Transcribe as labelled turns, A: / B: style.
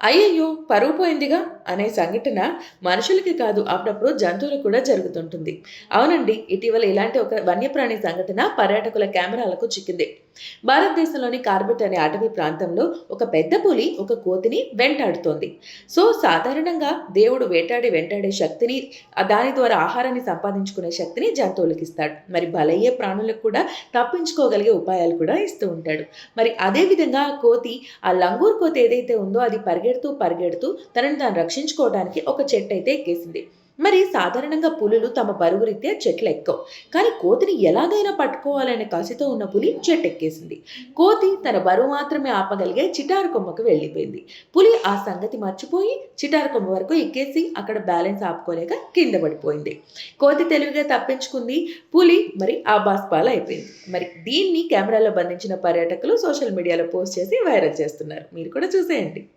A: అయ్యయ్యో! పరువు పోయిందిగా అనే సంఘటన మనుషులకి కాదు అప్పుడప్పుడు జంతువులకు కూడా జరుగుతుంటుంది. అవునండి. ఇటీవల ఇలాంటి ఒక వన్యప్రాణి సంఘటన పర్యాటకుల కెమెరాలకు చిక్కింది. భారతదేశంలోని కార్బెట్ అనే అటవీ ప్రాంతంలో ఒక పెద్ద పులి ఒక కోతిని వెంటాడుతోంది. సో, సాధారణంగా దేవుడు వెంటాడే శక్తిని దాని ద్వారా ఆహారాన్ని సంపాదించుకునే శక్తిని జంతువులకిస్తాడు. మరి బలయ్యే ప్రాణులకు కూడా తప్పించుకోగలిగే ఉపాయాలు కూడా ఇస్తూ ఉంటాడు. మరి అదే విధంగా ఆ కోతి ఆ లంగూర్ కోతి ఏదైతే ఉందో అది పరిగెడుతూ తనని తాను రక్షించుకోవడానికి ఒక చెట్టయితే ఎక్కేసింది. మరి సాధారణంగా పులులు తమ బరువు రీత్యా చెట్లెక్కవు. కానీ కోతిని ఎలాగైనా పట్టుకోవాలనే కసితో ఉన్న పులి చెట్టెక్కేసింది. కోతి తన బరువు మాత్రమే ఆపగలిగే చిటారు కొమ్మకు వెళ్ళిపోయింది. పులి ఆ సంగతి మర్చిపోయి చిటారు కొమ్మ వరకు ఎక్కేసి అక్కడ బ్యాలెన్స్ ఆపుకోలేక కింద పడిపోయింది. కోతి తెలివిగా తప్పించుకుంది. పులి మరి ఆబాస్పాలైపోయింది. మరి దీన్ని కెమెరాలో బంధించిన పర్యాటకులు సోషల్ మీడియాలో పోస్ట్ చేసి వైరల్ చేస్తున్నారు. మీరు కూడా చూసేయండి.